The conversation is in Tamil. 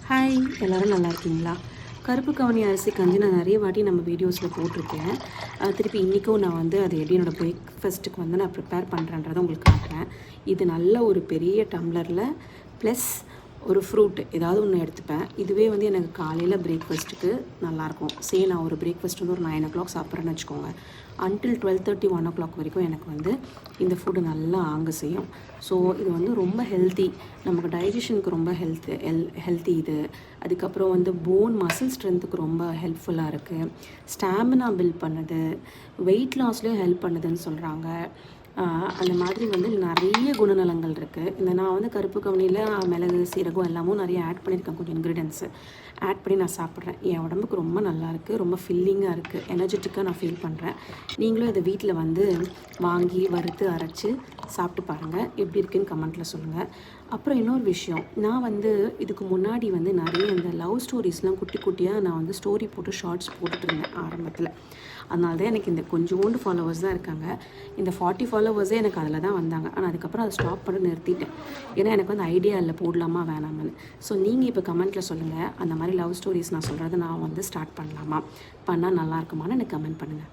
ஹாய், எல்லோரும் நல்லா இருக்கீங்களா? கருப்பு கவுனி அரிசி கஞ்சி நான் நிறைய வாட்டி நம்ம வீடியோஸில் போட்டிருக்கேன். திருப்பி இன்றைக்கும் நான் வந்து அது எப்படி என்னோடய பிரேக்ஃபாஸ்ட்டுக்கு வந்து நான் ப்ரிப்பேர் பண்ணுறேன்றதை உங்களுக்கு காட்டுறேன். இது நல்ல ஒரு பெரிய டம்ளரில் ப்ளஸ் ஒரு ஃப்ரூட் ஏதாவது ஒன்று எடுத்துப்பேன். இதுவே வந்து எனக்கு காலையில் பிரேக்ஃபாஸ்ட்டுக்கு நல்லாயிருக்கும். நான் ஒரு பிரேக்ஃபாஸ்ட் வந்து ஒரு 9 o'clock சாப்பிட்றேன்னு வச்சுக்கோங்க. அன்டில் 12:30 1 o'clock வரைக்கும் எனக்கு வந்து இந்த ஃபுட்டு நல்லா செய்யும். ஸோ இது வந்து ரொம்ப ஹெல்த்தி, நமக்கு டைஜஷனுக்கு ரொம்ப ஹெல்த்தி இது. அதுக்கப்புறம் வந்து போன் மசில் ஸ்ட்ரென்த்துக்கு ரொம்ப ஹெல்ப்ஃபுல்லாக இருக்குது. ஸ்டாமினா பில்ட் பண்ணுது, வெயிட் லாஸ்லேயும் ஹெல்ப் பண்ணுதுன்னு சொல்கிறாங்க. அந்த மாதிரி வந்து நிறைய குணநலங்கள் இருக்குது. நான் வந்து கருப்பு கவுனியில் மிளகு, சீரகம் எல்லாமும் நிறைய ஆட் பண்ணியிருக்கேன். கொஞ்சம் இன்க்ரீடியன்ஸு ஆட் பண்ணி நான் சாப்பிட்றேன். என் உடம்புக்கு ரொம்ப நல்லாயிருக்கு, ரொம்ப ஃபில்லிங்காக இருக்குது, எனர்ஜெட்டிக்காக நான் ஃபீல் பண்ணுறேன். நீங்களும் இதை வீட்டில் வந்து வாங்கி வறுத்து அரைச்சி சாப்பிட்டு பாருங்கள். எப்படி இருக்குன்னு கமெண்ட்டில் சொல்லுங்கள். அப்புறம் இன்னொரு விஷயம், நான் வந்து இதுக்கு முன்னாடி வந்து நிறைய இந்த லவ் ஸ்டோரிஸ்லாம் குட்டி குட்டியாக நான் வந்து ஸ்டோரி போட்டு ஷார்ட்ஸ் போட்டுட்ருந்தேன் ஆரம்பத்தில். அதனால தான் எனக்கு இந்த கொஞ்சோண்டு ஃபாலோவர்ஸ் தான் இருக்காங்க. இந்த 40 ஃபாலோவர்ஸே எனக்கு அதில் தான் வந்தாங்க. ஆனால் அதுக்கப்புறம் அதை ஸ்டாப் பண்ணி நிறுத்திட்டேன். ஏன்னா எனக்கு வந்து ஐடியா இல்லை போடலாமா வேணாமான்னு. ஸோ நீங்கள் இப்போ கமெண்ட்டில் சொல்லுங்கள், அந்த மாதிரி லவ் ஸ்டோரிஸ் நான் சொல்கிறத நான் வந்து ஸ்டார்ட் பண்ணலாமா, பண்ணால் நல்லா இருக்குமான்னு எனக்கு கமெண்ட் பண்ணுங்கள்.